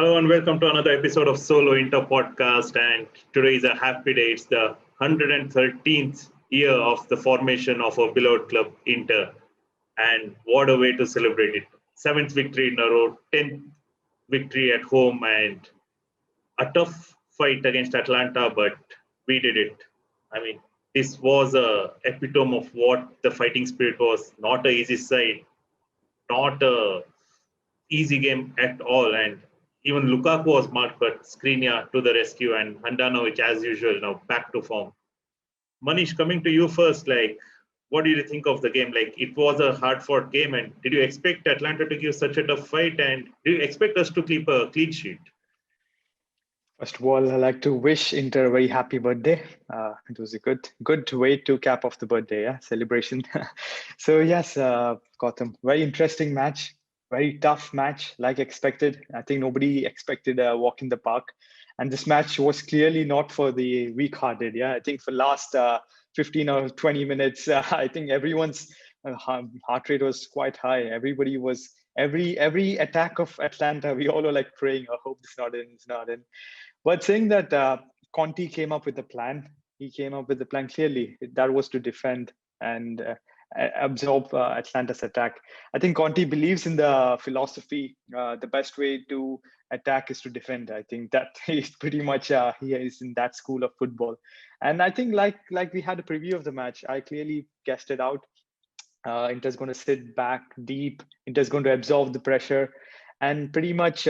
Hello and welcome to another episode of Solo Inter podcast. And today is a happy day. It's the 113th year of the formation of our beloved club Inter. And what a way to celebrate it. Seventh victory in a row, 10th victory at home, and a tough fight against Atalanta, but we did it. I mean, this was a epitome of what the fighting spirit was. Not a easy side, not a easy game at all. And even Lukaku was marked, but Skriniar to the rescue, and Handanovic, as usual, now back to form. Manish, coming to you first, like, what did you think of the game? Like, it was a hard-fought game, and did you expect Atlanta to give such a tough fight? And did you expect us to keep a clean sheet? First of all, I'd like to wish Inter a very happy birthday. It was a good way to cap off the birthday, celebration. So yes, Gotham, very interesting match, very tough match, like expected. I think nobody expected a walk in the park, and this match was clearly not for the weak-hearted. Yeah, I think for last 15 or 20 minutes, I think everyone's heart rate was quite high. Everybody was every attack of Atlanta. We all were like praying, "I hope it's not in, it's not in." But saying that Conte came up with a plan, he came up with the plan clearly. That was to defend and absorb Atlanta's attack. I think Conte believes in the philosophy. The best way to attack is to defend. I think that is pretty much he is in that school of football. And I think like we had a preview of the match, I clearly guessed it out. Inter's going to sit back deep. Inter's going to absorb the pressure, and pretty much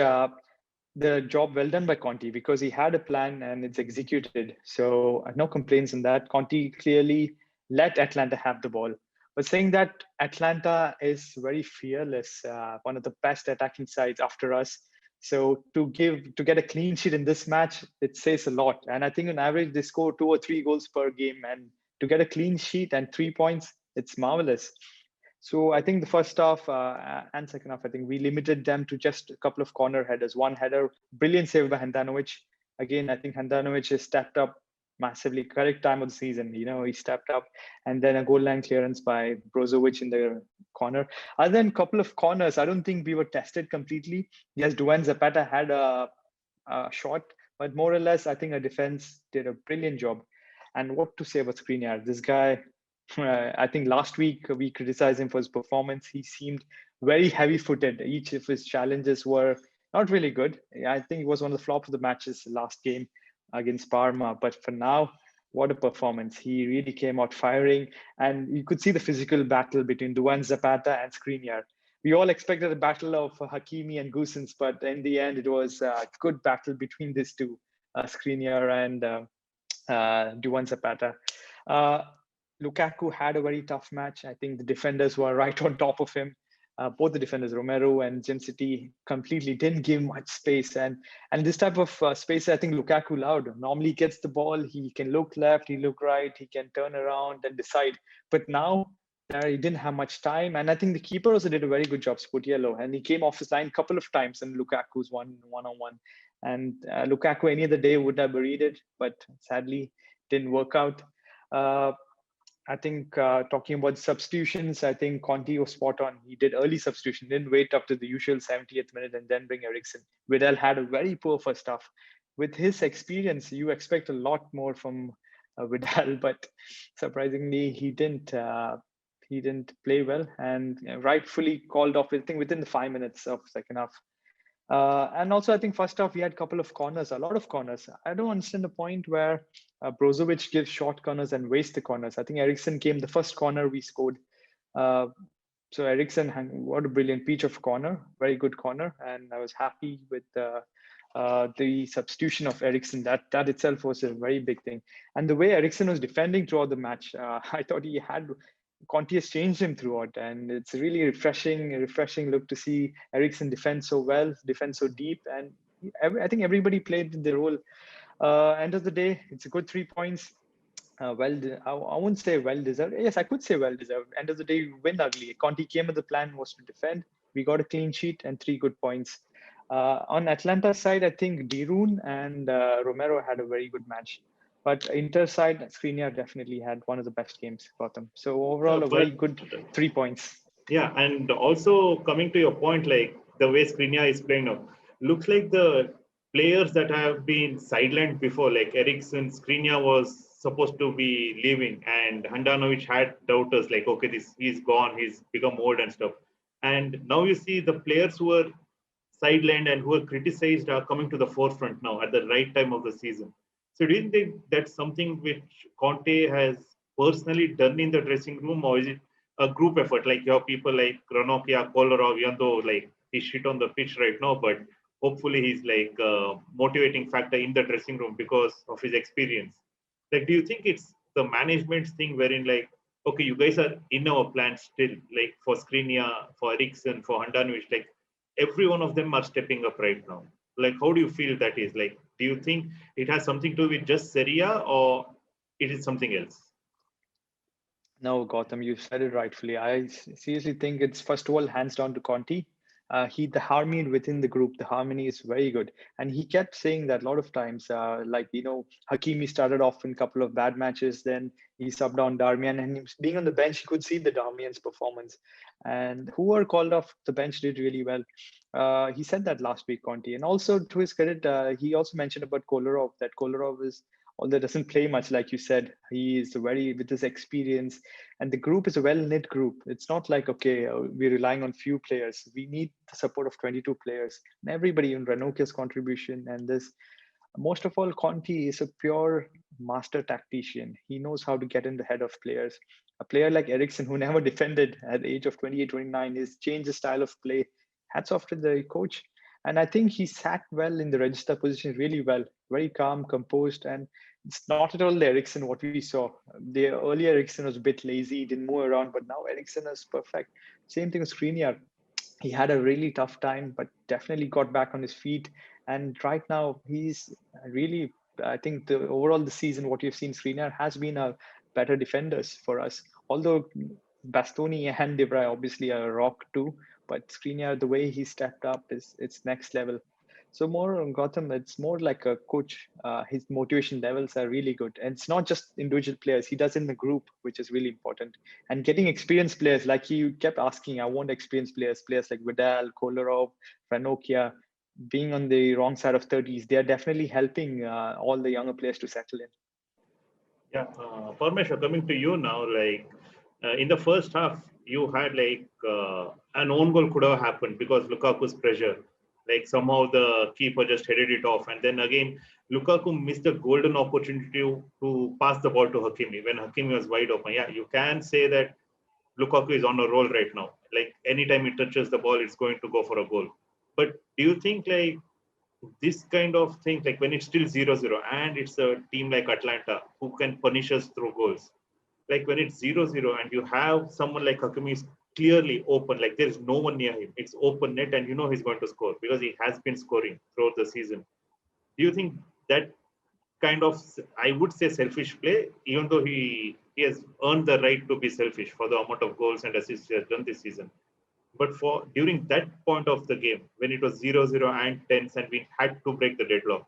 the job well done by Conte because he had a plan and it's executed. So no complaints on that. Conte clearly let Atlanta have the ball. But saying that Atlanta is very fearless, one of the best attacking sides after us. So to get a clean sheet in this match, it says a lot. And I think on average they score 2 or 3 goals per game. And to get a clean sheet and 3 points, it's marvelous. So I think the first half and second half, I think we limited them to just a couple of corner headers. One header, brilliant save by Handanovic. Again, I think Handanovic has stepped up massively. Correct time of the season, he stepped up. And then a goal line clearance by Brozovic in the corner. Other than a couple of corners, I don't think we were tested completely. Yes, Duan Zapata had a shot, but more or less, I think our defense did a brilliant job. And what to say about Skriniar? This guy, I think last week we criticized him for his performance. He seemed very heavy-footed. Each of his challenges were not really good. I think it was one of the flops of the matches last game against Parma. But for now, what a performance. He really came out firing. And you could see the physical battle between Duan Zapata and Skriniar. We all expected a battle of Hakimi and Gusens, but in the end, it was a good battle between these two, Skriniar and Duan Zapata. Lukaku had a very tough match. I think the defenders were right on top of him. Both the defenders, Romero and Jim City, completely didn't give much space. And this type of space, I think Lukaku loved. Normally, he gets the ball, he can look left, he look right, he can turn around and decide. But now, he didn't have much time. And I think the keeper also did a very good job, Sputiello. And he came off his line a couple of times, and Lukaku's one-on-one. And Lukaku any other day would have buried it, but sadly, didn't work out. I think talking about substitutions, I think Conte was spot on. He did early substitution, didn't wait up to the usual 70th minute and then bring Eriksen. Vidal had a very poor first half. With his experience, you expect a lot more from Vidal, but surprisingly, he didn't play well and rightfully called off, I think, within the 5 minutes of second half. And also, I think first off, we had a couple of corners, a lot of corners. I don't understand the point where Brozovic gives short corners and wastes the corners. I think Eriksen came the first corner we scored. So Eriksen, what a brilliant peach of corner, very good corner. And I was happy with the substitution of Eriksen. That itself was a very big thing. And the way Eriksen was defending throughout the match, I thought Conte has changed him throughout, and it's really a refreshing look to see Eriksen defend so well, defend so deep, and I think everybody played their role. End of the day, it's a good 3 points. I wouldn't say well deserved. Yes, I could say well deserved. End of the day, we win ugly. Conte came with the plan was to defend. We got a clean sheet and 3 good points. On Atlanta's side, I think Dirun and Romero had a very good match. But Inter side, Skriniar definitely had one of the best games for them. So overall, a very good 3 points. Yeah, and also coming to your point, like the way Skriniar is playing now, looks like the players that have been sidelined before, like Eriksson, Skriniar was supposed to be leaving, and Handanovic had doubters like, okay, this he's gone, he's become old and stuff. And now you see the players who were sidelined and who were criticized are coming to the forefront now at the right time of the season. So do you think that's something which Conte has personally done in the dressing room, or is it a group effort? Like your people like Ranocchia, Kolarov, even though like he's shit on the pitch right now, but hopefully he's like a motivating factor in the dressing room because of his experience. Like, do you think it's the management thing wherein like, okay, you guys are in our plan still, like for Skriniar, for Eriksson, for Handanovic, like every one of them are stepping up right now. Like, how do you feel that is? Like, do you think it has something to do with just Serie A or it is something else? No, Gotham, you said it rightfully. Seriously think it's first of all hands down to Conti. The harmony within the group, the harmony is very good, and he kept saying that a lot of times. Like Hakimi started off in a couple of bad matches, then he subbed on Darmian, and he was being on the bench, he could see the Darmian's performance, and who were called off the bench did really well. He said that last week, Conti, and also to his credit, he also mentioned about Kolarov that Kolarov is although doesn't play much, like you said, he is very with his experience, and the group is a well knit group. It's not like okay, we're relying on few players. We need the support of 22 players, and everybody in Ranocchia's contribution and this. Most of all, Conti is a pure master tactician. He knows how to get in the head of players. A player like Ericsson, who never defended at the age of 28, 29, is changed his style of play. Hats off to the coach. And I think he sat well in the register position really well, very calm, composed, and it's not at all the Ericsson what we saw. The earlier Ericsson was a bit lazy, didn't move around, but now Ericsson is perfect. Same thing with Skriniar. He had a really tough time, but definitely got back on his feet. And right now, he's really, I think, the overall the season, what you've seen, Skriniar has been a better defenders for us. Although Bastoni and Debray obviously are a rock too, but Skriniar, the way he stepped up is it's next level. So more on Gotham, it's more like a coach. His motivation levels are really good, and it's not just individual players. He does in the group, which is really important. And getting experienced players, like he kept asking, I want experienced players, players like Vidal, Kolarov, Ranocchia, being on the wrong side of 30s. They are definitely helping all the younger players to settle in. Yeah, Parmeshwar, coming to you now, like in the first half, you had like an own goal could have happened because Lukaku's pressure. Like somehow the keeper just headed it off, and then again Lukaku missed a golden opportunity to pass the ball to Hakimi when Hakimi was wide open. Yeah, you can say that Lukaku is on a roll right now. Like anytime he touches the ball, it's going to go for a goal. But do you think like this kind of thing, like when it's still 0-0 and it's a team like Atalanta who can punish us through goals, like when it's 0-0 and you have someone like Hakimi is clearly open, like there's no one near him, it's open net and you know he's going to score because he has been scoring throughout the season. Do you think that kind of, I would say, selfish play, even though he has earned the right to be selfish for the amount of goals and assists he has done this season? But for during that point of the game, when it was 0-0 and tense and we had to break the deadlock,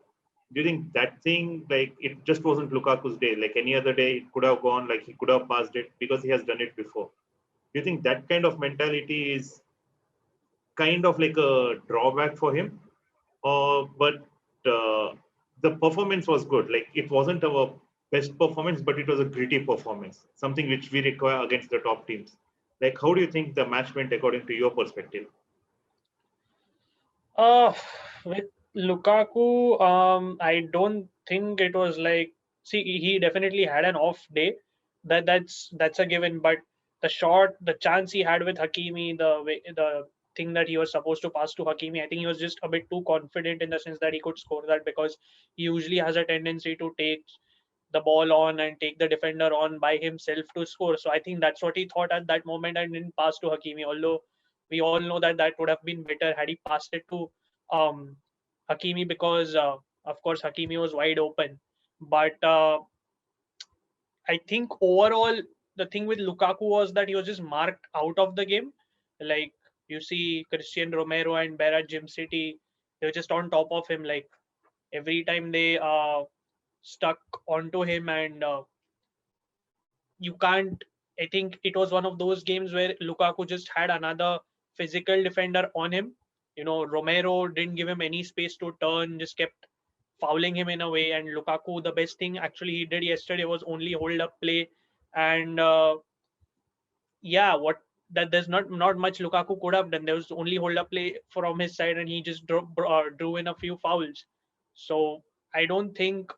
during that thing, like it just wasn't Lukaku's day. Like any other day, it could have gone, like he could have passed it because he has done it before. Do you think that kind of mentality is kind of like a drawback for him? Or, but the performance was good. Like it wasn't our best performance, but it was a gritty performance, something which we require against the top teams. Like, how do you think the match went according to your perspective? Uh, with Lukaku, I don't think it was like. See, he definitely had an off day. That's a given. But the shot, the chance he had with Hakimi, the thing that he was supposed to pass to Hakimi, I think he was just a bit too confident in the sense that he could score that because he usually has a tendency to take the ball on and take the defender on by himself to score. So I think that's what he thought at that moment and didn't pass to Hakimi. Although we all know that that would have been better had he passed it to um, Hakimi because, of course, Hakimi was wide open. But I think overall, the thing with Lukaku was that he was just marked out of the game. Like you see, Christian Romero and Berra Jim City, they were just on top of him. Like every time they stuck onto him, and you can't. I think it was one of those games where Lukaku just had another physical defender on him, Romero didn't give him any space to turn, just kept fouling him in a way. And Lukaku, the best thing actually he did yesterday was only hold up play. And yeah, what that there's not much Lukaku could have done. There was only hold up play from his side, and he just drew in a few fouls. So I don't think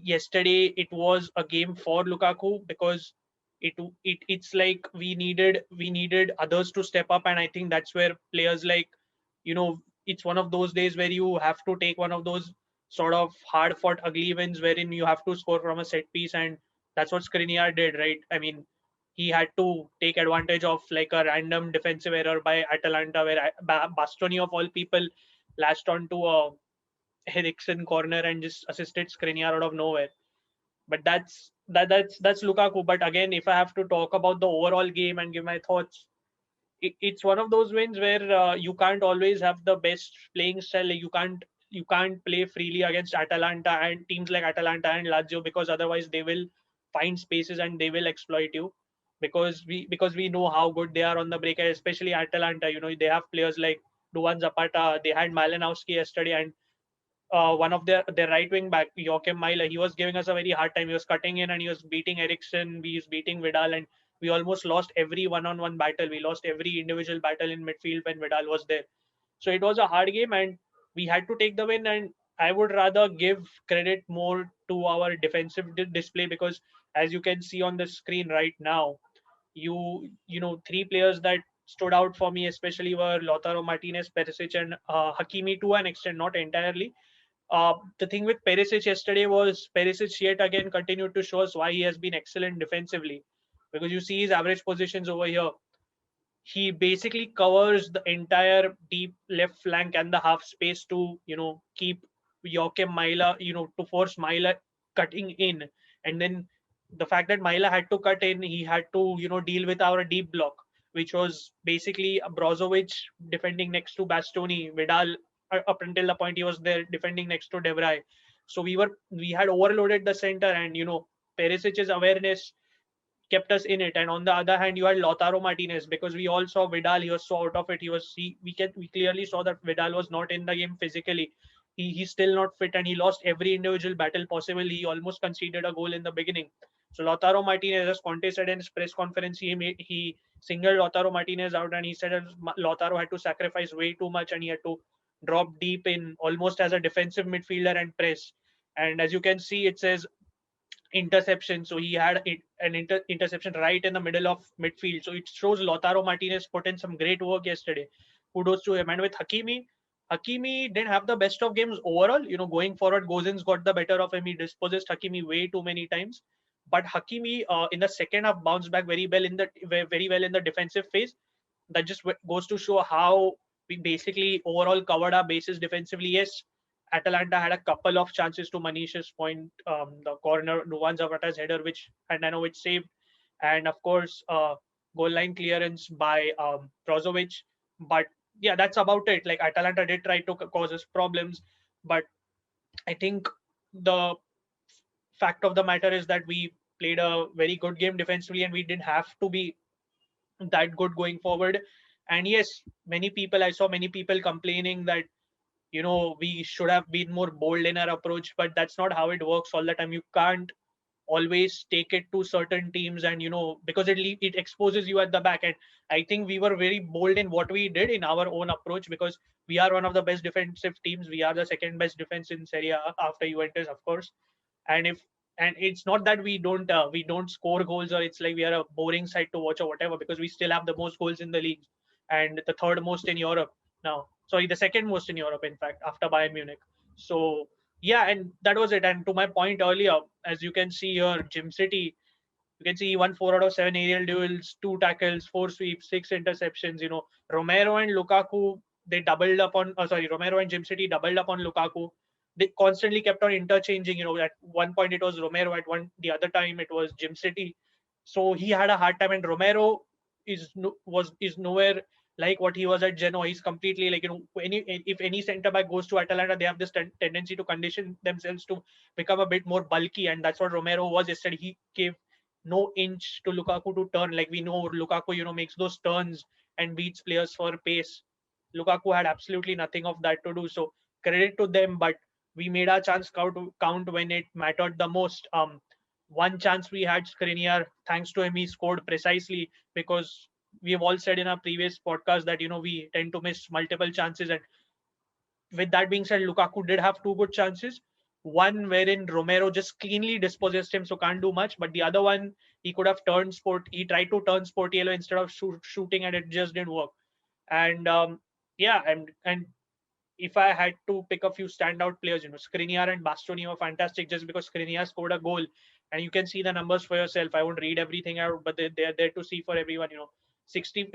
yesterday it was a game for Lukaku, because it's like we needed others to step up. And I think that's where players like, it's one of those days where you have to take one of those sort of hard fought ugly wins wherein you have to score from a set piece. And that's what Skriniar did, right? I mean, he had to take advantage of like a random defensive error by Atalanta, where Bastoni of all people latched onto a Eriksen corner and just assisted Skriniar out of nowhere. But that's Lukaku. But again, if I have to talk about the overall game and give my thoughts, it's one of those wins where you can't always have the best playing style. Like, you can't play freely against Atalanta and teams like Atalanta and Lazio, because otherwise they will find spaces and they will exploit you, because we know how good they are on the break, and especially Atalanta. They have players like Duvan Zapata. They had Malinowski yesterday, and one of their right wing back, Joachim Mailer, he was giving us a very hard time. He was cutting in and he was beating Eriksen. We was beating Vidal, and we almost lost every one-on-one battle. We lost every individual battle in midfield when Vidal was there. So it was a hard game, and we had to take the win. And I would rather give credit more to our defensive display, because as you can see on the screen right now, three players that stood out for me especially were Lautaro Martinez, Perisic, and Hakimi to an extent, not entirely. The thing with Perisic yesterday was Perisic yet again continued to show us why he has been excellent defensively. Because you see his average positions over here, he basically covers the entire deep left flank and the half space to keep Joachim Mailer, to force Mailer cutting in. And then the fact that Mailer had to cut in, he had to deal with our deep block, which was basically Brozovic defending next to Bastoni, Vidal up until the point he was there defending next to De Vrij. So we had overloaded the center. And Perisic's awareness kept us in it. And on the other hand, you had Lautaro Martinez, because we all saw Vidal. He was so out of it. We clearly saw that Vidal was not in the game physically. He's still not fit, and he lost every individual battle possible. He almost conceded a goal in the beginning. So Lautaro Martinez, as Conte said in his press conference, he singled Lautaro Martinez out, and he said that Lautaro had to sacrifice way too much, and he had to drop deep in almost as a defensive midfielder and press. And as you can see, it says interception. So he had an interception right in the middle of midfield. So it shows Lautaro Martinez put in some great work yesterday. Kudos to him. And with Hakimi didn't have the best of games overall. Going forward, Gozin's got the better of him. He dispossessed Hakimi way too many times. But Hakimi in the second half bounced back very well in the defensive phase. That just goes to show how we basically overall covered our bases defensively. Yes, Atalanta had a couple of chances, to Manish's point, the corner, Duvan Zapata's header, which Handanovic saved, and of course, goal line clearance by Brozovic. But yeah, that's about it. Like, Atalanta did try to cause us problems, but I think the fact of the matter is that we played a very good game defensively, and we didn't have to be that good going forward. And yes, I saw many people complaining that we should have been more bold in our approach, but that's not how it works all the time. You can't always take it to certain teams, and because it exposes you at the back. And I think we were very bold in what we did in our own approach, because we are one of the best defensive teams. We are the second best defense in Serie A after Juventus, of course. And if and it's not that we don't score goals, or it's like we are a boring side to watch or whatever, because we still have the most goals in the league, and the third most in Europe now. Sorry, the second most in Europe, in fact, after Bayern Munich. So yeah, and that was it. And to my point earlier, as you can see here, Jim City, you can see he won 4 out of 7 aerial duels, 2 tackles, 4 sweeps, 6 interceptions. Romero and Lukaku, they doubled up on. Romero and Jim City doubled up on Lukaku. They constantly kept on interchanging. At one point it was Romero, the other time it was Jim City. So he had a hard time, and Romero is nowhere like what he was at Genoa. He's completely like, if any centre back goes to Atalanta, they have this tendency to condition themselves to become a bit more bulky, and that's what Romero was yesterday. He gave no inch to Lukaku to turn. Like, we know Lukaku, makes those turns and beats players for pace. Lukaku had absolutely nothing of that to do. So credit to them, but we made our chance count when it mattered the most. One chance we had, Skriniar, thanks to him, he scored precisely, because we have all said in our previous podcast that we tend to miss multiple chances. And with that being said, Lukaku did have two good chances. One wherein Romero just cleanly dispossessed him, so can't do much. But the other one, he could have turned sport. He tried to turn sport yellow instead of shooting, and it just didn't work. And yeah, and if I had to pick a few standout players, Skriniar and Bastoni were fantastic, just because Skriniar scored a goal, and you can see the numbers for yourself. I won't read everything out, but they're there to see for everyone. 60,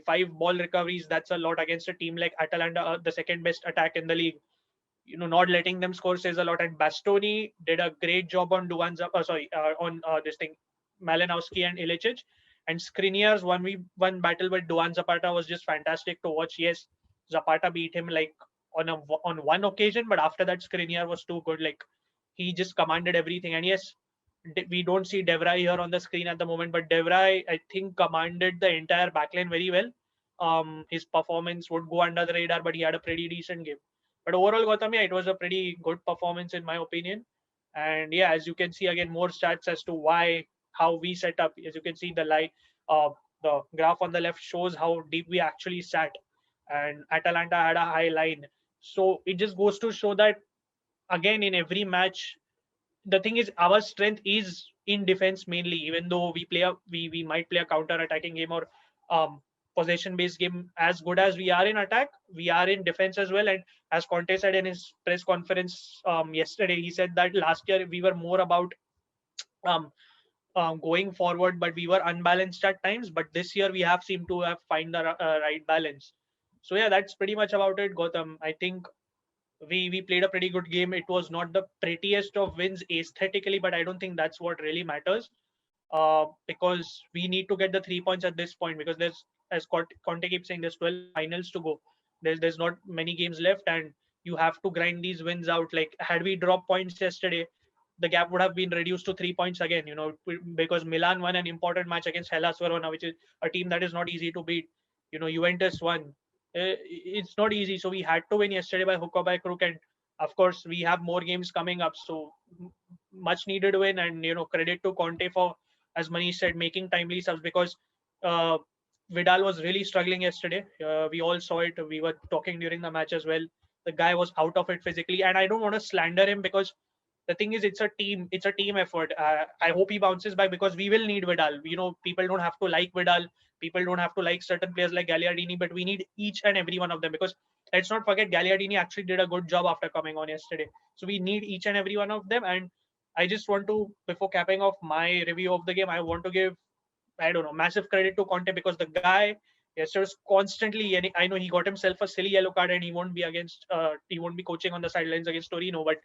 5 ball recoveries. That's a lot against a team like Atalanta, the second best attack in the league. Not letting them score says a lot. And Bastoni did a great job on on this thing, Malinowski and Ilicic. And Skriniar's 1v1 battle with Duan Zapata was just fantastic to watch. Yes, Zapata beat him like on one occasion, but after that, Skriniar was too good. Like, he just commanded everything. And yes, we don't see De Vrij here on the screen at the moment, but De Vrij, I think, commanded the entire backline very well. His performance would go under the radar, but he had a pretty decent game. But overall, Gautam, yeah, it was a pretty good performance in my opinion. And yeah, as you can see, again, more stats as to how we set up. As you can see, the graph on the left shows how deep we actually sat, and Atalanta had a high line. So it just goes to show that, again, in every match, the thing is, our strength is in defense mainly. Even though we might play a counter attacking game or possession based game, as good as we are in attack, we are in defense as well. And as Conte said in his press conference yesterday, he said that last year we were more about um, going forward, but we were unbalanced at times. But this year we have seemed to have find the right balance. So yeah, that's pretty much about it, Gautam. I think we played a pretty good game. It was not the prettiest of wins aesthetically, but I don't think that's what really matters. Because we need to get the 3 points at this point, because there's, as Conte keeps saying, there's 12 finals to go. There's not many games left, and you have to grind these wins out. Like, had we dropped points yesterday, the gap would have been reduced to 3 points again. Because Milan won an important match against Hellas Verona, which is a team that is not easy to beat. Juventus won. It's not easy, so we had to win yesterday by hook or by crook. And of course, we have more games coming up, so much needed win. And credit to Conte for, as Manish said, making timely subs, because uh, Vidal was really struggling yesterday. We all saw it. We were talking during the match as well. The guy was out of it physically, and I don't want to slander him, because the thing is, it's a team effort. I hope he bounces back, because we will need Vidal. People don't have to like Vidal. People don't have to like certain players like Gagliardini, but we need each and every one of them, because let's not forget, Gagliardini actually did a good job after coming on yesterday. So we need each and every one of them. And I just want to, before capping off my review of the game, I want to give, I don't know, massive credit to Conte, because the guy yesterday was constantly, and I know he got himself a silly yellow card, and he won't be coaching on the sidelines against Torino, but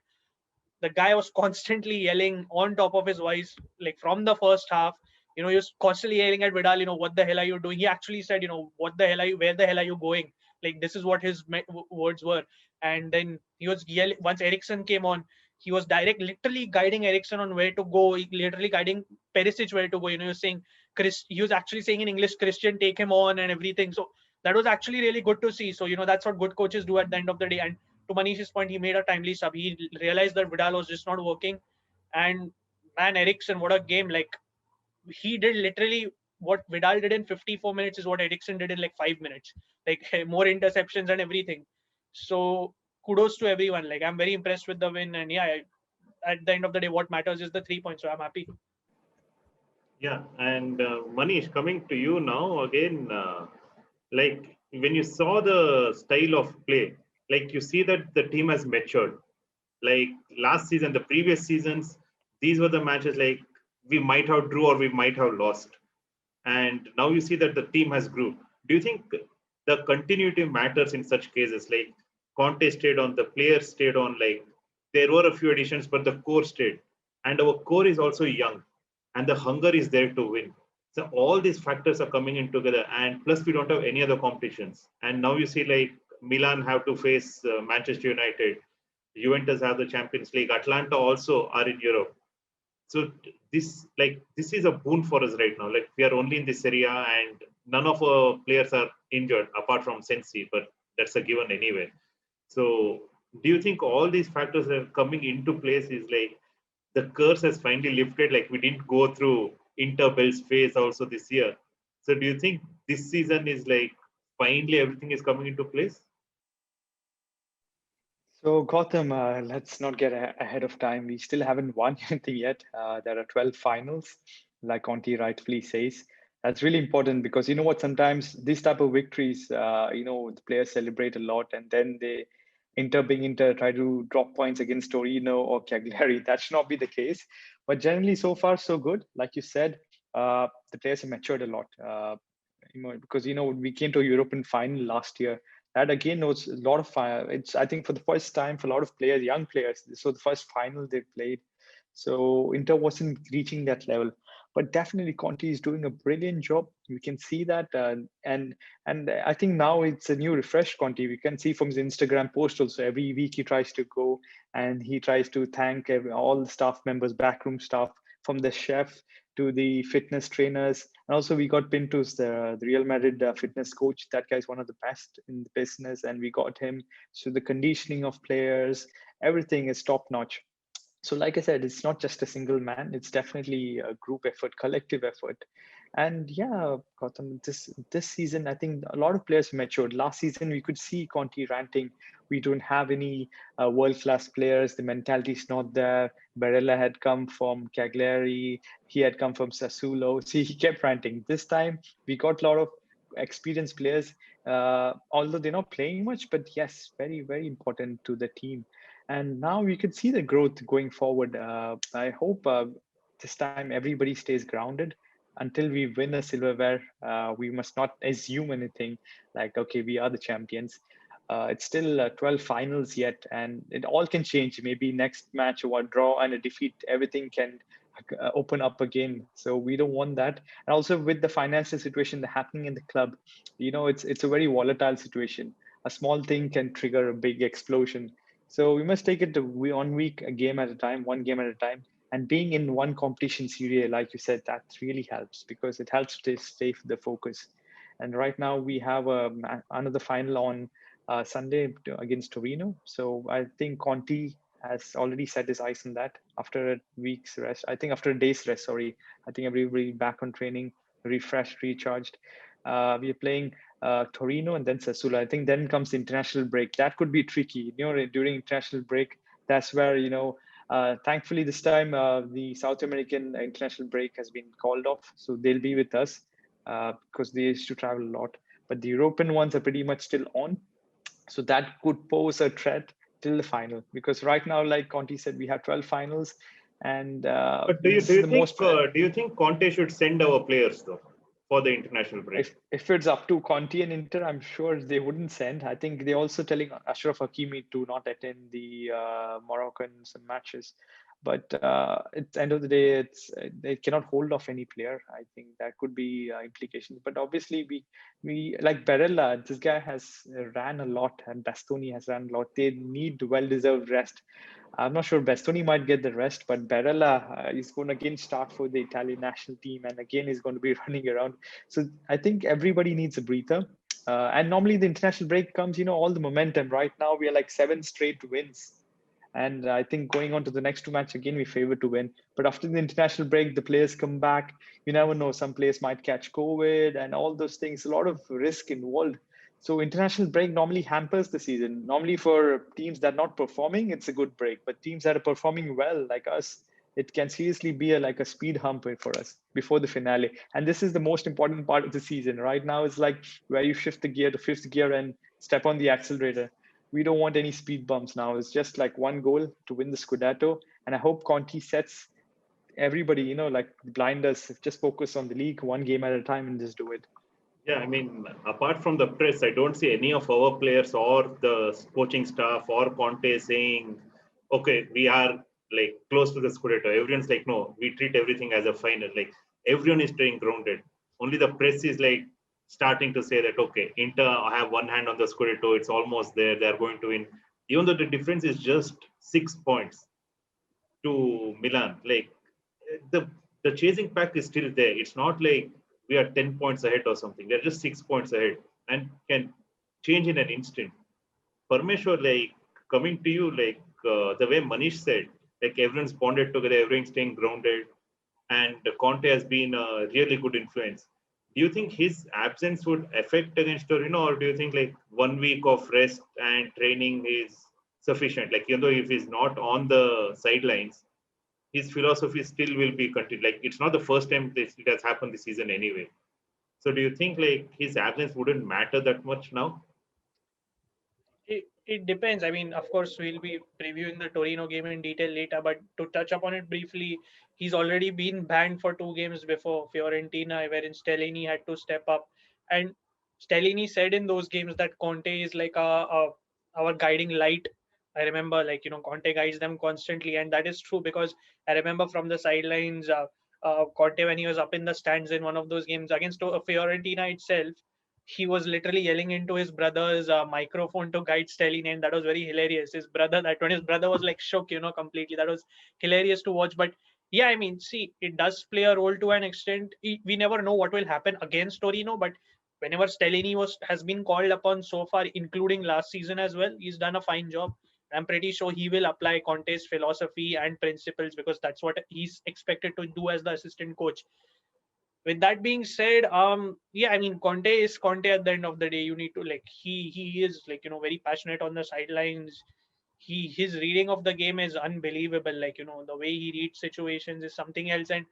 the guy was constantly yelling on top of his voice, like from the first half. He was constantly yelling at Vidal, what the hell are you doing? He actually said, what the hell are you, where the hell are you going? Like, this is what his words were. And then he was yelling, once Eriksen came on, he was literally guiding Eriksen on where to go, literally guiding Perisic where to go. He was saying, he was actually saying in English, Christian, take him on and everything. So that was actually really good to see. So, that's what good coaches do at the end of the day. And to Manish's point, he made a timely sub. He realized that Vidal was just not working. And man, Eriksen, what a game. Like, he did literally what Vidal did in 54 minutes is what Eriksen did in like 5 minutes. Like, more interceptions and everything. So kudos to everyone. Like, I'm very impressed with the win. And yeah, at the end of the day, what matters is the 3 points. So I'm happy. Yeah, and Manish, coming to you now again, like when you saw the style of play, like you see that the team has matured. Like last season, the previous seasons, these were the matches like we might have drew or we might have lost, and now you see that the team has grew. Do you think the continuity matters in such cases? Like Conte stayed on, the players stayed on. Like there were a few additions, but the core stayed, and our core is also young, and the hunger is there to win. So all these factors are coming in together, and plus we don't have any other competitions. And now you see like Milan have to face Manchester United, Juventus have the Champions League, Atlanta also are in Europe. So this is a boon for us right now. Like we are only in this area, and none of our players are injured apart from Sensi. But That's a given anyway. So do you think all these factors that are coming into place is like the curse has finally lifted? Like we didn't go through Interbell's phase also this year. So do you think this season is like finally everything is coming into place? So Gautam, let's not get ahead of time. We still haven't won anything yet. There are 12 finals, like Conti rightfully says. That's really important because you know what? Sometimes these type of victories, the players celebrate a lot, and then they being Inter try to drop points against Torino or Cagliari. That should not be the case. But generally, so far so good. Like you said, the players have matured a lot. Because we came to a European final last year. That again was a lot of fire. It's I think for the first time for a lot of players, young players. So the first final they played. So Inter wasn't reaching that level, but definitely Conte is doing a brilliant job. You can see that, and I think now it's a new refresh Conte. We can see from his Instagram post also every week he tries to go and he tries to thank all the staff members, backroom staff, from the chef to the fitness trainers. And also we got Pintus, the Real Madrid fitness coach. That guy's one of the best in the business, and we got him. So the conditioning of players, everything is top notch. So like I said, it's not just a single man, it's definitely a group effort, collective effort. And yeah, Gautam, this season I think a lot of players matured. Last season we could see Conti ranting, we don't have any world-class players, the mentality is not there. Barella had come from Cagliari, he had come from Sassuolo. See, he kept ranting. This time we got a lot of experienced players, although they're not playing much, but yes, very, very important to the team. And now we could see the growth going forward. I hope this time everybody stays grounded. Until we win a silverware, we must not assume anything like, okay, we are the champions. It's still 12 finals yet, and it all can change. Maybe next match or a draw and a defeat, everything can open up again. So we don't want that. And also with the financial situation happening in the club, it's a very volatile situation. A small thing can trigger a big explosion. So we must take it one week, a game at a time, one game at a time. And being in one competition series, like you said, that really helps because it helps to stay the focus. And right now we have another final on Sunday against Torino. So I think Conti has already set his eyes on that after a week's rest. I think after a day's rest, sorry. I think everybody back on training, refreshed, recharged. We are playing Torino and then Sassuolo. I think then comes the international break. That could be tricky. During international break, that's where, thankfully this time the South American international break has been called off. So they'll be with us because they used to travel a lot. But the European ones are pretty much still on. So that could pose a threat till the final because right now, like Conti said, we have 12 finals, and But this is the most. do you think Conte should send our players though for the international break? If it's up to Conti and Inter, I'm sure they wouldn't send. I think they're also telling Ashraf Hakimi to not attend the Moroccan matches. But at the end of the day, they cannot hold off any player. I think that could be implications. But obviously, we like Barella. This guy has ran a lot, and Bastoni has ran a lot. They need well-deserved rest. I'm not sure Bastoni might get the rest, but Barella is going to again start for the Italian national team, and again he's going to be running around. So I think everybody needs a breather. And normally the international break comes, all the momentum. Right now we are like 7 straight wins. And I think going on to the next two matches again, we favor to win. But after the international break, the players come back. You never know. Some players might catch COVID and all those things. A lot of risk involved. So international break normally hampers the season. Normally for teams that are not performing, it's a good break. But teams that are performing well, like us, it can seriously be like a speed hump for us before the finale. And this is the most important part of the season. Right now, it's like where you shift the gear to fifth gear and step on the accelerator. We don't want any speed bumps now. It's just like one goal to win the Scudetto. And I hope Conti sets everybody, like blinders, just focus on the league one game at a time and just do it. Yeah, I mean, apart from the press, I don't see any of our players or the coaching staff or Conte saying, okay, we are like close to the Scudetto. Everyone's like, no, we treat everything as a final. Like everyone is staying grounded. Only the press is like starting to say that, okay, Inter have one hand on the Scudetto. It's almost there. They're going to win. Even though the difference is just 6 points to Milan. Like the the chasing pack is still there. It's not like we are 10 points ahead or something. They're just 6 points ahead and can change in an instant. Parmeshwar, like coming to you, like the way Manish said, like everyone's bonded together, everyone's staying grounded, and Conte has been a really good influence. Do you think his absence would affect against Torino, or do you think like 1 week of rest and training is sufficient? Like, if he's not on the sidelines, his philosophy still will be continued. Like, it's not the first time it has happened this season anyway. So, do you think like his absence wouldn't matter that much now? It depends. I mean, of course, we'll be previewing the Torino game in detail later, but to touch upon it briefly, he's already been banned for 2 games before Fiorentina, wherein Stellini had to step up. And Stellini said in those games that Conte is like our guiding light. I remember, like, Conte guides them constantly, and that is true because I remember from the sidelines, Conte, when he was up in the stands in one of those games against Fiorentina itself, he was literally yelling into his brother's microphone to guide Stellini, and that was very hilarious. His brother, that when his brother was like shook, completely. That was hilarious to watch. But yeah, I mean, see, it does play a role to an extent. We never know what will happen against Torino, but whenever Stellini has been called upon so far, including last season as well, he's done a fine job. I'm pretty sure he will apply Conte's philosophy and principles because that's what he's expected to do as the assistant coach. With that being said, yeah, I mean, Conte is Conte at the end of the day. You need to, like, he is, like, very passionate on the sidelines. His reading of the game is unbelievable. Like, the way he reads situations is something else. And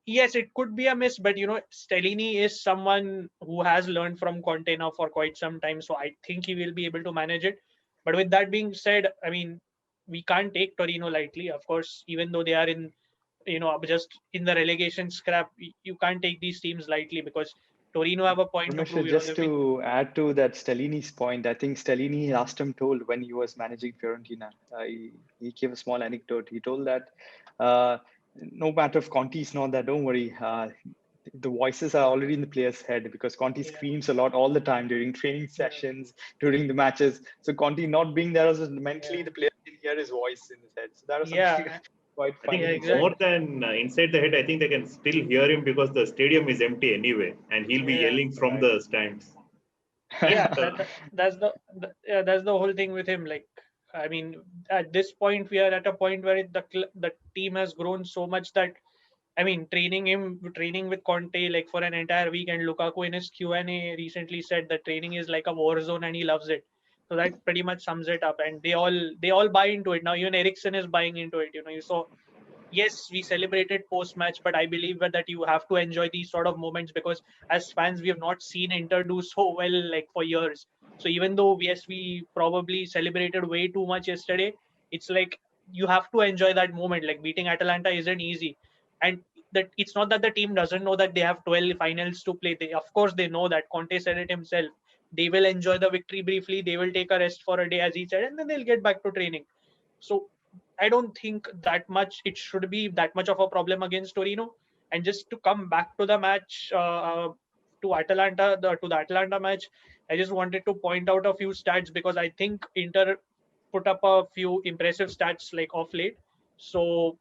yes, it could be a miss, but Stellini is someone who has learned from Conte now for quite some time, so I think he will be able to manage it. But with that being said, I mean, we can't take Torino lightly. Of course, even though they are in, just in the relegation scrap, you can't take these teams lightly because Torino have a point to prove. Ramesh, just to add to that Stellini's point, I think Stellini last time told when he was managing Fiorentina, he gave a small anecdote. He told that no matter if Conte is not there, don't worry. The voices are already in the player's head because Conte Yeah, screams a lot all the time during training yeah, sessions, during the matches. So Conte not being there, also mentally yeah, the player can hear his voice in his head. So that was something yeah, quite I think yeah, funny. more exactly. than inside the head, I think they can still hear him because the stadium is empty anyway, and he'll be Yeah. yelling from Right. the stands. Yeah, Uh, yeah, that's the whole thing with him. Like, I mean, at this point, we are at a point where the team has grown so much that, I mean, training with Conte like for an entire week, and Lukaku in his Q&A recently said that training is like a war zone and he loves it. So that pretty much sums it up, and they all buy into it now. Even Ericsson is buying into it. You saw, yes, we celebrated post match, but I believe that you have to enjoy these sort of moments because as fans, we have not seen Inter do so well like for years. So even though, yes, we probably celebrated way too much yesterday, it's like you have to enjoy that moment. Like beating Atalanta isn't easy. And that it's not that the team doesn't know that they have 12 finals to play. They, of course, they know that. Conte said it himself. They will enjoy the victory briefly. They will take a rest for a day, as he said, and then they'll get back to training. So I don't think that much it should be that much of a problem against Torino. And just to come back to the match, to the Atalanta match, I just wanted to point out a few stats because I think Inter put up a few impressive stats like off late. So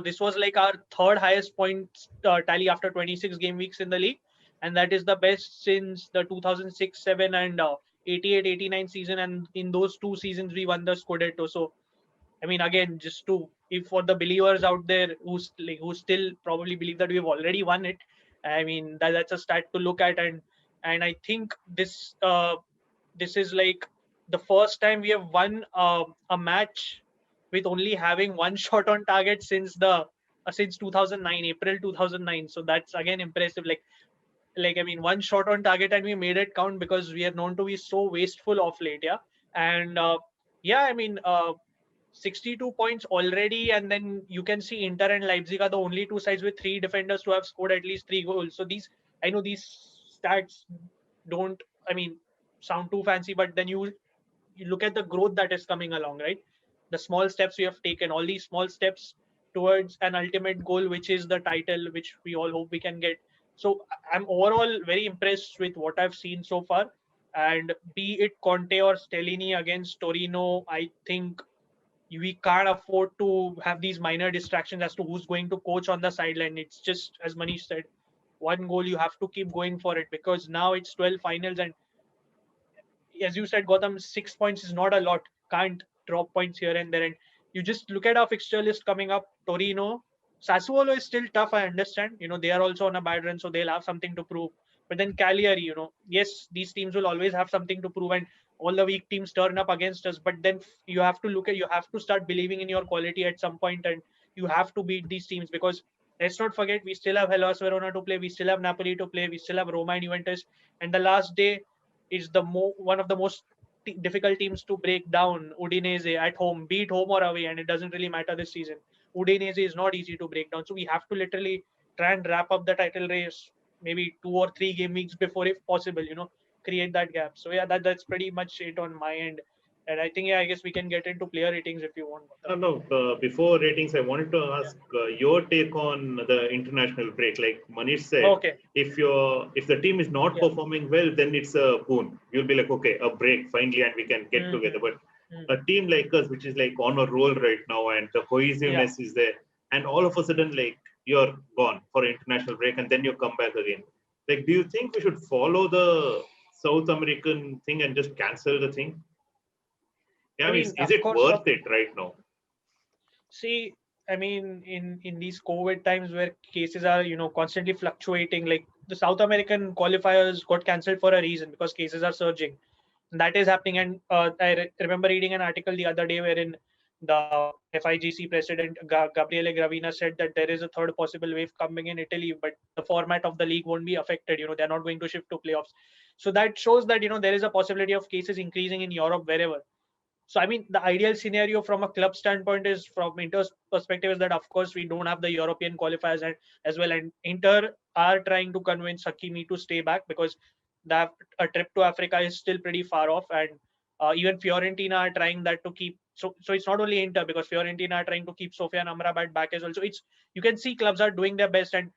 this was like our third highest points tally after 26 game weeks in the league, and that is the best since the 2006-7 and 88-89 season. And in those two seasons, we won the Scudetto. So I mean, again, just to, if for the believers out there who still probably believe that we've already won it, I mean that's a stat to look at. And I think this is like the first time we have won a match with only having one shot on target since 2009, April 2009. So that's again impressive. Like I mean, one shot on target and we made it count because we are known to be so wasteful of late. Yeah, and yeah, I mean. 62 points already, and then you can see Inter and Leipzig are the only two sides with three defenders to have scored at least 3 goals. So I know these stats don't, I mean, sound too fancy, but then you look at the growth that is coming along, right? The small steps we have taken, all these small steps towards an ultimate goal, which is the title, which we all hope we can get. So I'm overall very impressed with what I've seen so far. And be it Conte or Stellini against Torino, I think we can't afford to have these minor distractions as to who's going to coach on the sideline. It's just as Manish said, one goal, you have to keep going for it because now it's 12 finals, and as you said, Gotham, 6 points is not a lot. Can't drop points here and there. And you just look at our fixture list coming up. Torino, Sassuolo is still tough. I understand. They are also on a bad run, so they'll have something to prove. But then Cagliari, yes, these teams will always have something to prove, and all the weak teams turn up against us. But then you have to start believing in your quality at some point, and you have to beat these teams because let's not forget we still have Hellas Verona to play, we still have Napoli to play, we still have Roma and Juventus, and the last day is one of the most difficult teams to break down. Udinese at home, be it home or away, and it doesn't really matter this season. Udinese is not easy to break down, so we have to literally try and wrap up the title race maybe 2 or 3 game weeks before, if possible. Create that gap. So yeah, that's pretty much it on my end. And I think I guess we can get into player ratings if you want. No, before ratings, I wanted to ask your take on the international break. Like Manish said, Okay. if the team is not Yeah. performing well, then it's a boon. You'll be like, okay, a break finally, and we can get Mhm. together. But Mhm. a team like us, which is like on a roll right now, and the Yeah. cohesiveness is there, and all of a sudden, like you're gone for international break, and then you come back again. Like, do you think we should follow the South American thing and just cancel the thing? Yeah, I I mean, mean, is of it course, worth it right now? see, I mean, in these COVID times where cases are constantly fluctuating, like the South American qualifiers got cancelled for a reason because cases are surging. That is happening, and remember reading an article the other day wherein the FIGC president Gabriele Gravina said that there is a third possible wave coming in Italy, but the format of the league won't be affected. They're not going to shift to playoffs. So that shows that there is a possibility of cases increasing in Europe wherever. So I mean, the ideal scenario from a club standpoint is, from Inter's perspective, is that of course we don't have the European qualifiers and as well, and Inter are trying to convince Hakimi to stay back because that a trip to Africa is still pretty far off, and even Fiorentina are trying that to keep. So it's not only Inter, because Fiorentina are trying to keep Sofia Amrabat back as well. So it's, you can see clubs are doing their best, and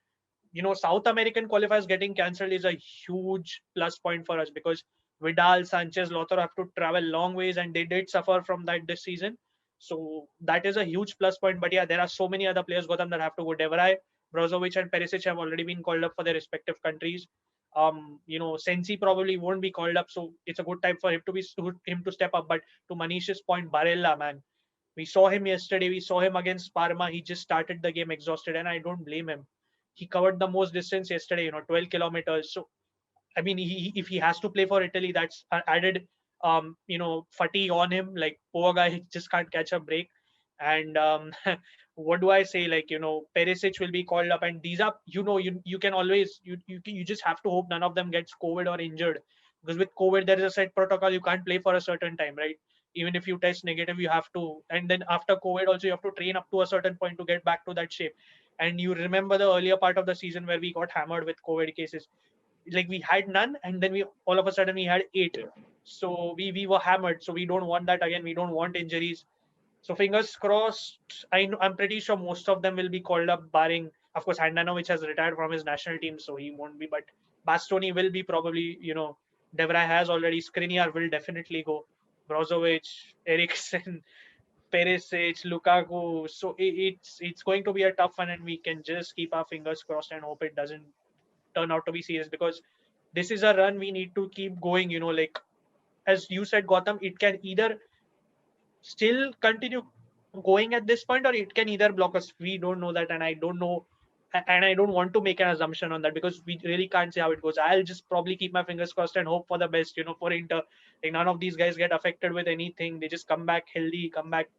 South American qualifiers getting cancelled is a huge plus point for us because Vidal, Sanchez, Lautaro have to travel long ways, and they did suffer from that this season. So that is a huge plus point. But yeah, there are so many other players, Gotham, that have to go. Devray, Brozovic, and Perisic have already been called up for their respective countries. Sensi probably won't be called up, so it's a good time for him to step up. But to Manish's point, Barella, man, we saw him yesterday. We saw him against Parma. He just started the game exhausted, and I don't blame him. He covered the most distance yesterday, 12 kilometers. So I mean, if he has to play for Italy, that's added, fatigue on him. Like, poor guy, he just can't catch a break. And what do I say? Like, Perisic will be called up, and these are, you can always, you just have to hope none of them gets COVID or injured, because with COVID there is a set protocol. You can't play for a certain time, right? Even if you test negative, you have to, and then after COVID also you have to train up to a certain point to get back to that shape. And you remember the earlier part of the season where we got hammered with COVID cases, like we had none, and then we all of a sudden we had 8. Yeah. So we were hammered, so we don't want that again. We don't want injuries. So fingers crossed. I'm pretty sure most of them will be called up, barring of course Handanovic has retired from his national team, so he won't be. But Bastoni will be probably. Devray has already. Skriniar will definitely go. Brozovic, Eriksen, Perisic, Lukaku. So it's going to be a tough one, and we can just keep our fingers crossed and hope it doesn't turn out to be serious, because this is a run we need to keep going. Like as you said, Gotham, it can either still continue going at this point, or it can either block us. We don't know that, and I don't know, and I don't want to make an assumption on that because we really can't say how it goes. I'll just probably keep my fingers crossed and hope for the best. For Inter, like none of these guys get affected with anything. They just come back healthy, come back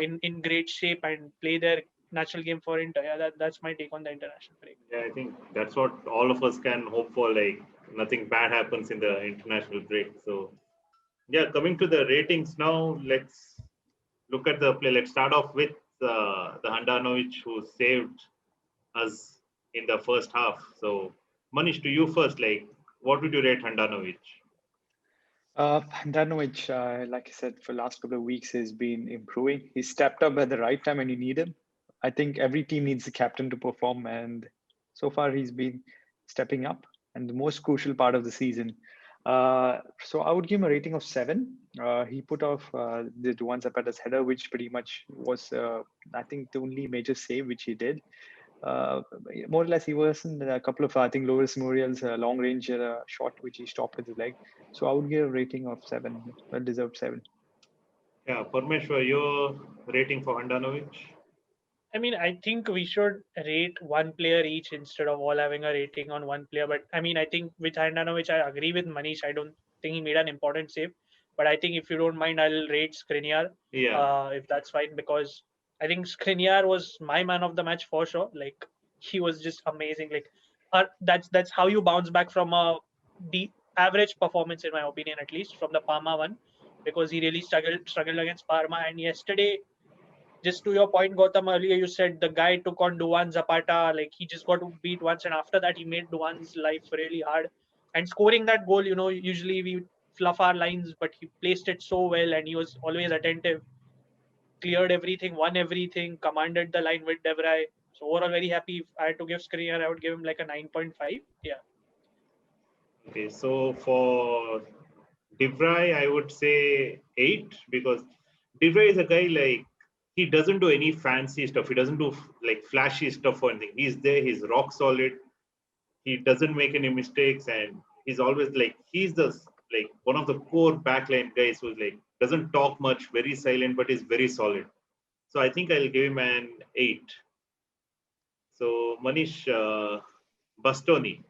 in great shape, and play their natural game for Inter. Yeah, that's my take on the international break. Yeah, I think that's what all of us can hope for. Like nothing bad happens in the international break. So yeah, coming to the ratings now, let's look at the play. Let's start off with the Handanovic who saved us in the first half. So Manish, to you first. Like, what would you rate Handanovic? Handanovic, like I said, for the last couple of weeks, has been improving. He stepped up at the right time when you need him. I think every team needs a captain to perform, and so far he's been stepping up. And the most crucial part of the season. So I would give him a rating of 7. He put off the Duan Zapata's header, which pretty much was, I think, the only major save which he did. uh, more or less he was in a couple of I think Loris Muriel's long range shot which he stopped with his leg. So I would give a rating of 7, well deserved 7. Yeah, Parmeshwar, your rating for Handanovic? I mean, I think we should rate one player each instead of all having a rating on one player. But I mean, I think with Handanovic, I agree with Manish. I don't think he made an important save. But I think if you don't mind, I'll rate Skriniar, Yeah. if that's fine, because I think Skriniar was my man of the match for sure. Like he was just amazing. Like that's how you bounce back from a average performance, in my opinion, at least from the Parma one, because he really struggled against Parma. And yesterday, just to your point, Gautam, earlier you said the guy took on Duan Zapata, like he just got beat once, and after that he made Duan's life really hard. And scoring that goal, usually we fluff our lines, but he placed it so well, and he was always attentive, cleared everything, won everything, commanded the line with Devray. So overall, very happy. If I had to give Skriniar, I would give him like a 9.5. Yeah. Okay, so for DeVry, I would say 8 because DeVry is a guy like he doesn't do any fancy stuff. He doesn't do like flashy stuff or anything. He's there. He's rock solid. He doesn't make any mistakes, and he's always like he's the like one of the core backline guys who's like doesn't talk much, very silent, but is very solid. So I think I'll give him an 8. So Manish Bastoni.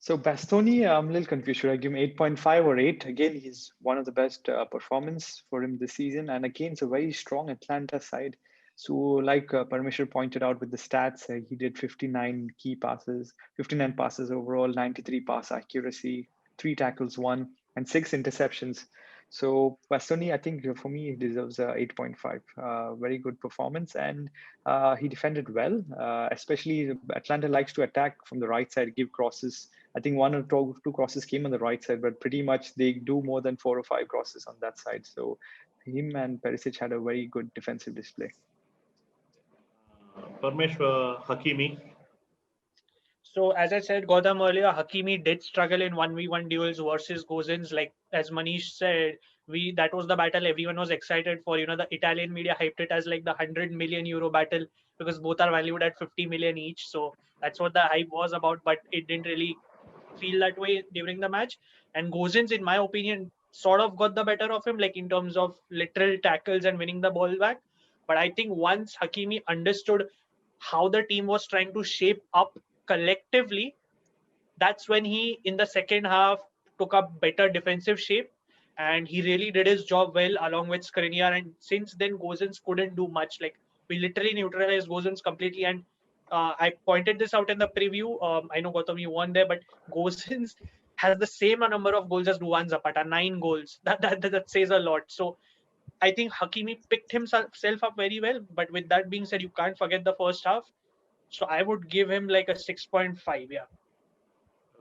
So Bastoni, I'm a little confused. Should I give him 8.5 or 8? Again, he's one of the best performance for him this season. And again, it's a very strong Atlanta side. So like Parmeshwar pointed out with the stats, he did 59 key passes, 59 passes overall, 93 pass accuracy, 3 tackles, 1, and 6 interceptions. So Bastoni, I think for me, he deserves a 8.5. Very good performance. And he defended well, especially Atlanta likes to attack from the right side, give crosses. I think one or two crosses came on the right side, but pretty much they do more than 4 or 5 crosses on that side. So him and Perisic had a very good defensive display. Parmeshwar Hakimi. So as I said, Gautam earlier, Hakimi did struggle in 1v1 duels versus Gozens. Like as Manish said, we that was the battle everyone was excited for. The Italian media hyped it as like the 100 million euro battle because both are valued at 50 million each. So that's what the hype was about, but it didn't really feel that way during the match. And Gozens, in my opinion, sort of got the better of him, like in terms of literal tackles and winning the ball back. But I think once Hakimi understood how the team was trying to shape up collectively, that's when he, in the second half, took up better defensive shape, and he really did his job well along with Skriniar. And since then, Gozens couldn't do much. Like we literally neutralized Gozens completely. And I pointed this out in the preview. I know Gautam, you won there, but Gozens has the same number of goals as Duan Zapata, 9 goals. That says a lot. So I think Hakimi picked himself up very well. But with that being said, you can't forget the first half. So I would give him like a 6.5. Yeah.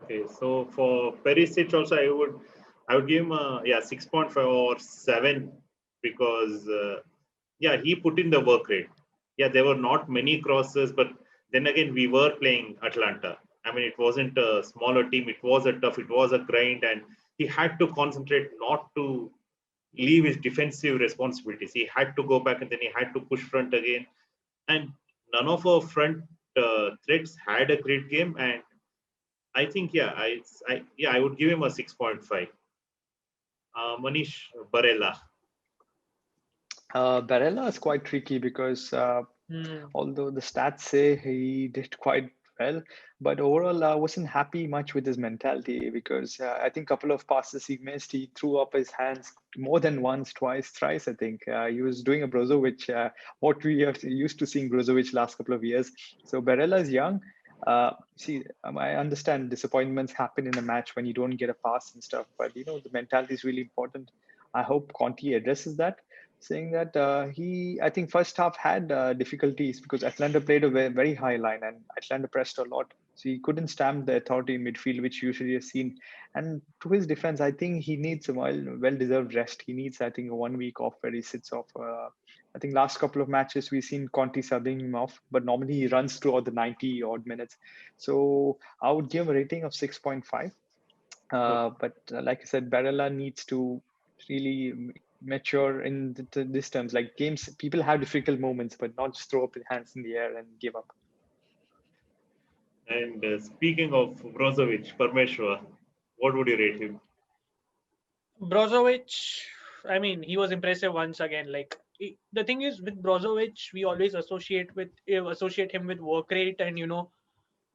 Okay, so for Perisic also, I would give him a 6.5 or 7 because yeah, he put in the work rate. Yeah, there were not many crosses, but then again, we were playing Atlanta. I mean, it wasn't a smaller team. It was a tough. It was a grind, and he had to concentrate not to leave his defensive responsibilities. He had to go back, and then he had to push front again. And none of our front threats had a great game, and I think I would give him a 6.5. Manish Barella. Barella is quite tricky because Hmm. although the stats say he did quite well, but overall I wasn't happy much with his mentality because I think a couple of passes he missed, he threw up his hands more than once, twice, thrice. I think he was doing a Brozovic, what we have used to seeing Brozovic last couple of years. So Barella is young. I understand disappointments happen in a match when you don't get a pass and stuff, but the mentality is really important. I hope Conti addresses that, saying that I think first half had difficulties because Atlanta played a very high line and Atlanta pressed a lot. So he couldn't stamp the authority in midfield, which usually is seen. And to his defense, I think he needs a well-deserved rest. He needs, I think, a 1 week off where he sits off. I think last couple of matches we've seen Conti subbing him off, but normally he runs throughout the 90 odd minutes. So I would give a rating of 6.5. But like I said, Barella needs to really mature in this terms. Like games, people have difficult moments, but not just throw up their hands in the air and give up. And speaking of Brozovic, Parmeshwar, what would you rate him? Brozovic, I mean, he was impressive once again. Like the thing is with Brozovic, we always associate him with work rate and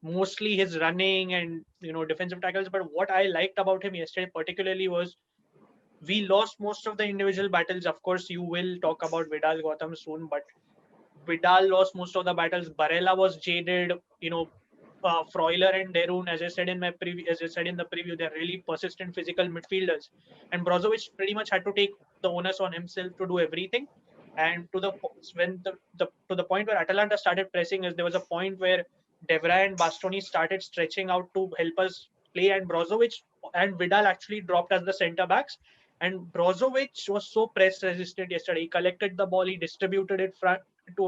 mostly his running and defensive tackles. But what I liked about him yesterday particularly was we lost most of the individual battles. Of course, you will talk about Vidal Gotham soon, but Vidal lost most of the battles. Barella was jaded. Freuler and Derun, as I said in my preview, as I said in the preview, they're really persistent physical midfielders. And Brozovic pretty much had to take the onus on himself to do everything. And when the to the point where Atalanta started pressing us, there was a point where Devra and Bastoni started stretching out to help us play, and Brozovic and Vidal actually dropped as the centre backs. And Brozovic was so press resistant yesterday. He collected the ball, he distributed it to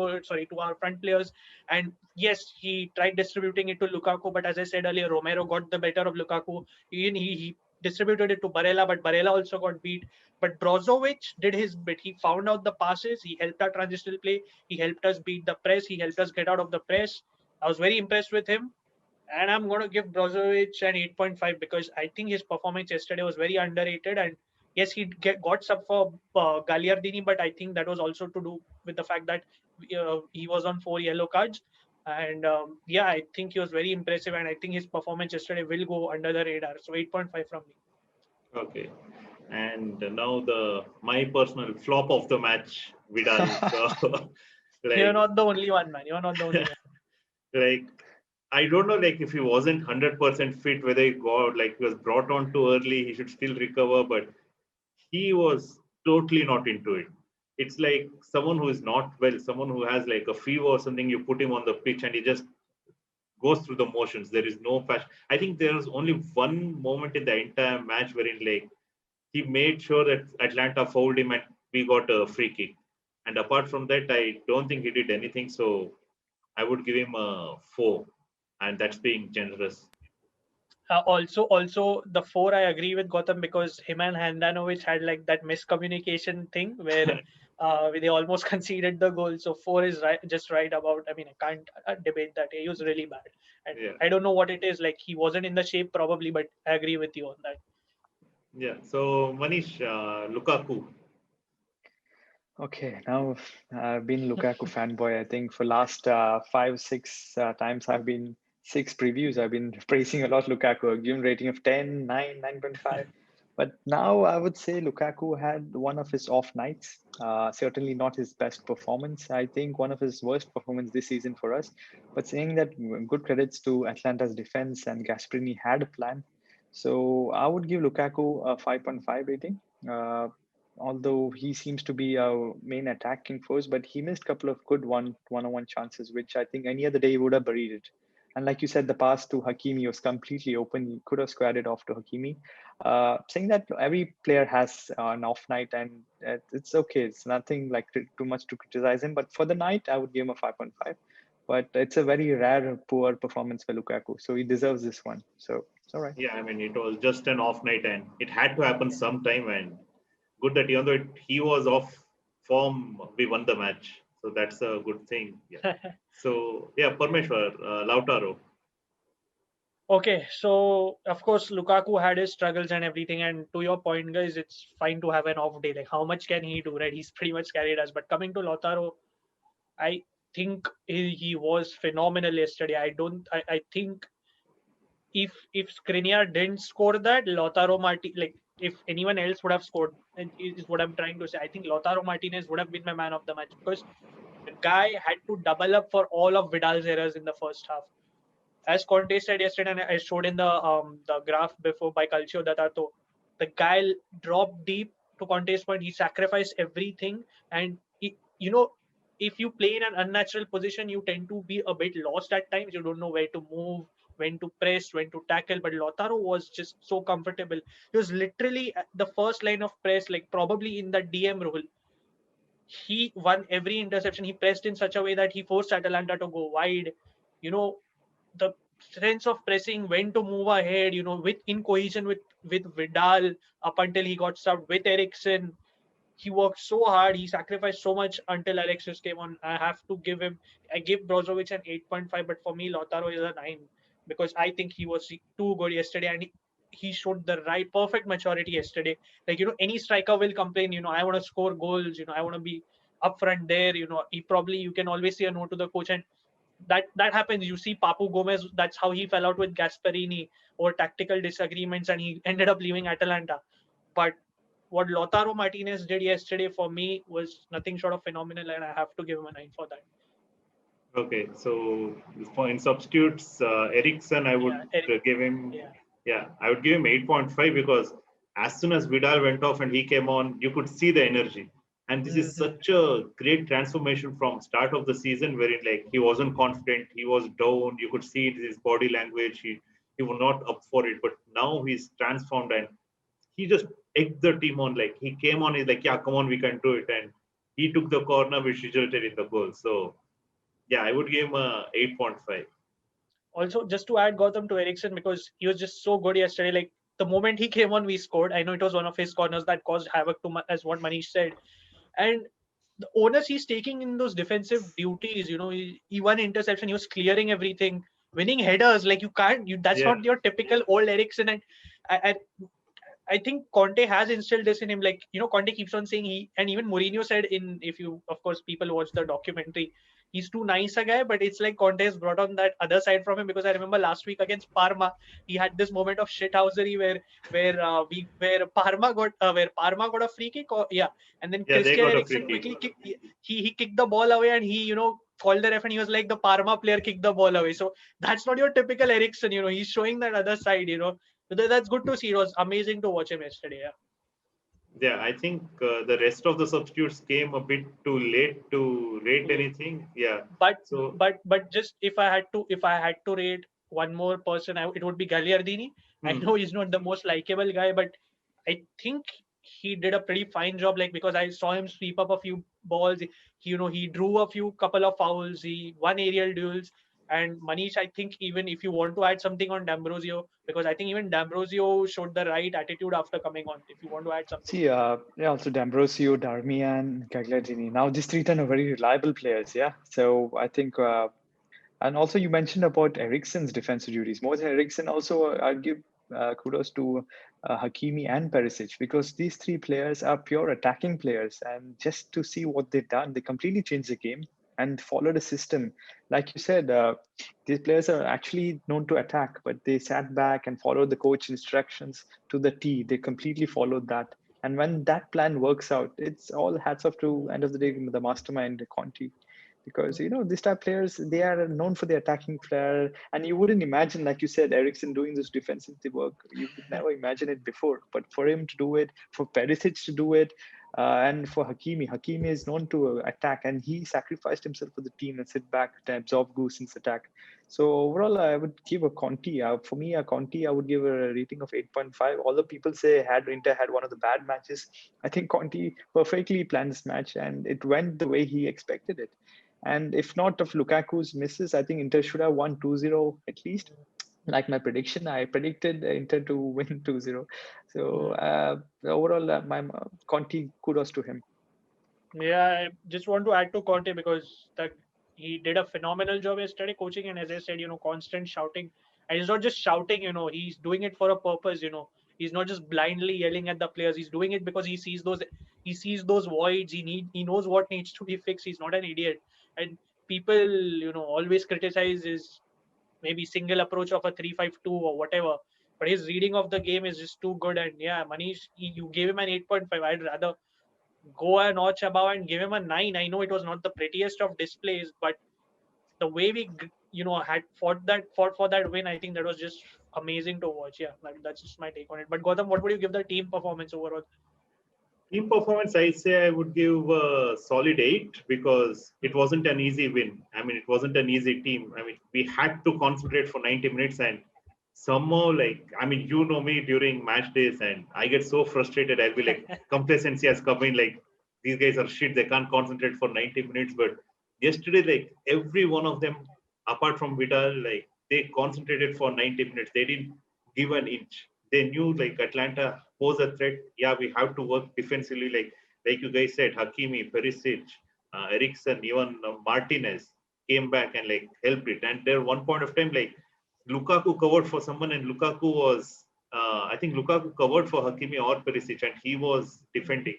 our front players, and yes, he tried distributing it to Lukaku, but as I said earlier, Romero got the better of Lukaku. He distributed it to Barella, but Barella also got beat. But Brozovic did his bit. He found out the passes. He helped our transitional play. He helped us beat the press. He helped us get out of the press. I was very impressed with him. And I'm going to give Brozovic an 8.5 because I think his performance yesterday was very underrated. And yes, got sub for Gagliardini, but I think that was also to do with the fact that he was on 4 yellow cards. And yeah, I think he was very impressive. And I think his performance yesterday will go under the radar. So 8.5 from me. Okay. And now the my personal flop of the match, Vidal. So, You're like, not the only one, man. You're not the only one. like I don't know, like if he wasn't 100% fit, whether he got like he was brought on too early, he should still recover. But he was totally not into it. It's like someone who is not well, someone who has like a fever or something. You put him on the pitch and he just goes through the motions. There is no passion. I think there was only one moment in the entire match wherein like he made sure that Atlanta fouled him and we got a free kick. And apart from that, I don't think he did anything. So I would give him a 4, and that's being generous. Also, the four I agree with Gotham because him and Handanovic had like that miscommunication thing where they almost conceded the goal. So four is right, just right about. I mean, I can't debate that. He was really bad, and Yeah, I don't know what it is. Like he wasn't in the shape probably, but I agree with you on that. yeah. So Manish, Lukaku. Okay, now I've been Lukaku fanboy. I think for last 5, 6 times I've been 6 previews. I've been praising a lot Lukaku. I've given rating of 10, 9, 9.5. But now I would say Lukaku had one of his off nights. Certainly not his best performance. I think one of his worst performance this season for us. But saying that, good credits to Atlanta's defense and Gasperini had a plan. So I would give Lukaku a 5.5 rating. Although he seems to be our main attacking force, but he missed a couple of good one-on-one chances, which I think any other day he would have buried it. And like you said, the pass to Hakimi was completely open. He could have squared it off to Hakimi. Saying that every player has an off night, and it's okay. It's nothing like too much to criticize him. But for the night, I would give him a 5.5. But it's a very rare poor performance for Lukaku, so he deserves this one. So it's all right. Yeah, I mean it was just an off night, and it had to happen sometime. And good that even though he was off form, we won the match. So that's a good thing. Yeah. So yeah, Parmeshwar, Lautaro. Okay, so of course Lukaku had his struggles and everything, and to your point, guys, it's fine to have an off day. Like how much can he do, right? He's pretty much carried us. But coming to Lautaro, I think he was phenomenal yesterday. I think if Skriniar didn't score that, Lautaro Martinez, like if anyone else would have scored, is what I'm trying to say. I think Lautaro Martinez would have been my man of the match because the guy had to double up for all of Vidal's errors in the first half. As Conte said yesterday, and I showed in the graph before by Calcio Datato, the guy dropped deep to Conte's point. He sacrificed everything, and if you play in an unnatural position, you tend to be a bit lost at times. You don't know where to move, when to press, when to tackle. But Lautaro was just so comfortable. He was literally at the first line of press, like probably in the DM role. He won every interception. He pressed in such a way that he forced Atalanta to go wide. You know, the sense of pressing, when to move ahead, with in cohesion with Vidal up until he got subbed with Ericsson. He worked so hard. He sacrificed so much until Alexis came on. I have to give him. I give Brozovic an 8.5, but for me, Lautaro is a 9. because I think he was too good yesterday, and he showed the right perfect maturity yesterday. Like, any striker will complain, I want to score goals, I want to be up front there. He probably, you can always say a no to the coach, and that happens. You see Papu Gomez, that's how he fell out with Gasperini over tactical disagreements, and he ended up leaving Atalanta. But what Lautaro Martinez did yesterday for me was nothing short of phenomenal, and I have to give him a 9 for that. Okay, so for in substitutes, Ericsson, I would Yeah, Eric. give him, Yeah. yeah, I would give him 8.5 because as soon as Vidal went off and he came on, you could see the energy. And this is Hmm. such a great transformation from start of the season, wherein like he wasn't confident, he was down. You could see it in his body language. He was not up for it, but now he's transformed and he just egged the team on. Like he came on, he's like, yeah, come on, we can do it, and he took the corner, which resulted in the goal. So yeah, I would give him a 8.5. Also, just to add Gotham to Ericsson, because he was just so good yesterday. Like, the moment he came on, we scored. I know it was one of his corners that caused havoc to, as what Manish said. And the onus he's taking in those defensive duties, he won interception, he was clearing everything, winning headers. Like, you can't, that's Yeah, not your typical old Ericsson. And I think Conte has instilled this in him. Like, Conte keeps on saying and even Mourinho said if you, of course, people watch the documentary, he's too nice a guy, but it's like Conte has brought on that other side from him, because I remember last week against Parma, he had this moment of shithousery where Parma got a free kick, or yeah, and then yeah, they Christian got a free Eriksen kick. quickly kicked, he kicked the ball away, and he, called the ref, and he was like, the Parma player kicked the ball away. So that's not your typical Eriksen, he's showing that other side, so that's good to see. It was amazing to watch him yesterday. Yeah. Yeah, I think the rest of the substitutes came a bit too late to rate Late. anything. Yeah, But so but just if I had to rate one more person, it would be Gagliardini. I hmm, know he's not the most likable guy, but I think he did a pretty fine job. Like, because I saw him sweep up a few balls. He drew a few couple of fouls. He won aerial duels. And Manish, I think, even if you want to add something on D'Ambrosio, because I think even D'Ambrosio showed the right attitude after coming on. If you want to add something. See, yeah, also D'Ambrosio, Darmian, Gagliardini. Now, these three ten are very reliable players, yeah. So I think, and also you mentioned about Eriksen's defensive duties. More than Eriksen, also I'd give kudos to Hakimi and Perisic, because these three players are pure attacking players, and just to see what they've done, they completely changed the game and followed a system. Like you said, these players are actually known to attack, but they sat back and followed the coach instructions to the T. They completely followed that. And when that plan works out, it's all hats off to, end of the day, the mastermind, Conti, because these type players, they are known for the attacking flair, and you wouldn't imagine, like you said, Ericsson doing this defensive work. You would never imagine it before, but for him to do it, for Perisic to do it, and for Hakimi is known to attack, and he sacrificed himself for the team and sit back to absorb Goosen's attack. So overall, I would give a Conti. For me, a Conti, I would give a rating of 8.5. Although people say had Inter had one of the bad matches, I think Conti perfectly planned this match, and it went the way he expected it. And if not of Lukaku's misses, I think Inter should have won 2-0 at least. Like my prediction, I predicted Inter to win 2-0. So overall, my Conti, kudos to him. Yeah, I just want to add to Conte, because that he did a phenomenal job yesterday coaching, and as I said, constant shouting. And he's not just shouting, he's doing it for a purpose. He's not just blindly yelling at the players. He's doing it because he sees those voids. He knows what needs to be fixed. He's not an idiot. And people, always criticize his maybe single approach of a 3-5-2 or whatever. But his reading of the game is just too good. And yeah, Manish, you gave him an 8.5. I'd rather go a notch above and give him a 9. I know it was not the prettiest of displays, but the way we had fought for that win, I think that was just amazing to watch. Yeah, that's just my take on it. But Gautam, what would you give the team performance overall? team performance, I say I would give a solid 8 because it wasn't an easy win. I mean, it wasn't an easy team. I mean, we had to concentrate for 90 minutes and somehow, like, I mean, you know me during match days and I get so frustrated. I'll be like, complacency has come in, like, these guys are shit. They can't concentrate for 90 minutes. But yesterday, like, every one of them, apart from Vidal, like, they concentrated for 90 minutes. They didn't give an inch. They knew like Atlanta pose a threat. Yeah, we have to work defensively. Like you guys said, Hakimi, Perisic, Ericsson, even Martinez came back and like helped it. And there one point of time, like Lukaku covered for someone, and Lukaku was, I think Lukaku covered for Hakimi or Perisic, and he was defending.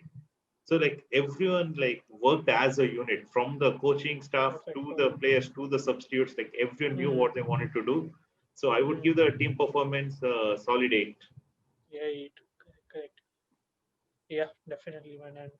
So like everyone like worked as a unit, from the coaching staff Perfect. to the players to the substitutes. Like everyone knew Mm, what they wanted to do. So I would mm, give the team performance solid 8. yeah, correct. Yeah, definitely, man. And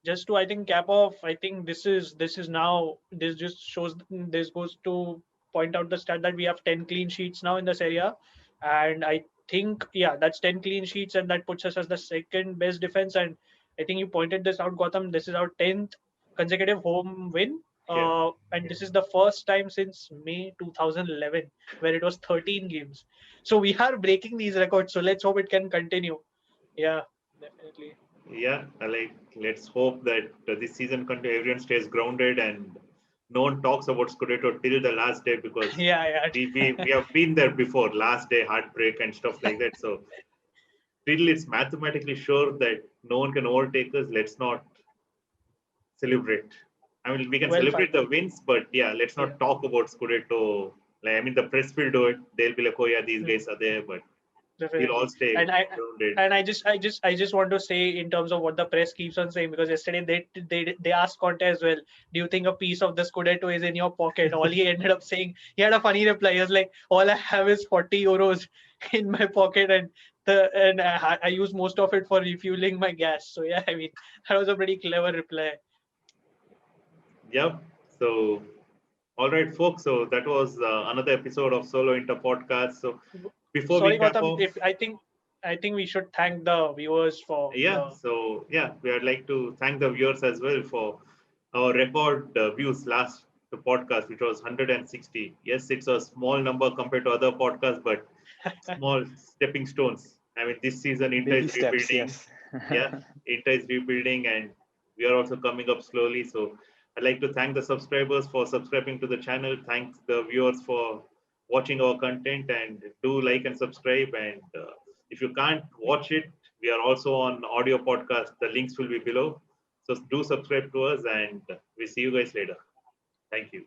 just to, I think, cap off, I think this is now, this just shows, this goes to point out the stat that we have 10 clean sheets now in this area, and I think, yeah, that's 10 clean sheets, and that puts us as the second best defense. And I think you pointed this out, Gotham. This is our 10th consecutive home win. Yeah. And this is the first time since May 2011 where it was 13 games. So we are breaking these records. So let's hope it can continue. Yeah, definitely. Yeah, like let's hope that this season everyone stays grounded and no one talks about Scudetto till the last day, because Yeah, we yeah. have been there before, last day heartbreak and stuff like that. So till it's mathematically sure that no one can overtake us, let's not celebrate. I mean, we can Well, fine. celebrate the wins, but yeah, let's Yeah, not talk about Scudetto. Like, I mean, the press will do it. They'll be like, oh yeah, these mm, guys are there, but we'll all definitely. stay And I grounded. and I just want to say in terms of what the press keeps on saying, because yesterday they asked Conte as well, do you think a piece of the Scudetto is in your pocket? All he ended up saying, he had a funny reply. He was like, all I have is 40 euros in my pocket, and I use most of it for refueling my gas. So yeah, I mean, that was a pretty clever reply. Yep. So, all right, folks. So that was another episode of Solo Inter podcast. So before we Sorry, cap Gautam, off, if I think we should thank the viewers for yeah. the. So yeah, we would like to thank the viewers as well for our record views last the podcast, which was 160. Yes, it's a small number compared to other podcasts, but small stepping stones. I mean, this season Inter Baby is steps, rebuilding. yes. Yeah, Inter is rebuilding, and we are also coming up slowly. So I'd like to thank the subscribers for subscribing to the channel. Thanks the viewers for watching our content, and do like and subscribe. And if you can't watch it, we are also on audio podcast. The links will be below. So do subscribe to us, and we see you guys later. Thank you.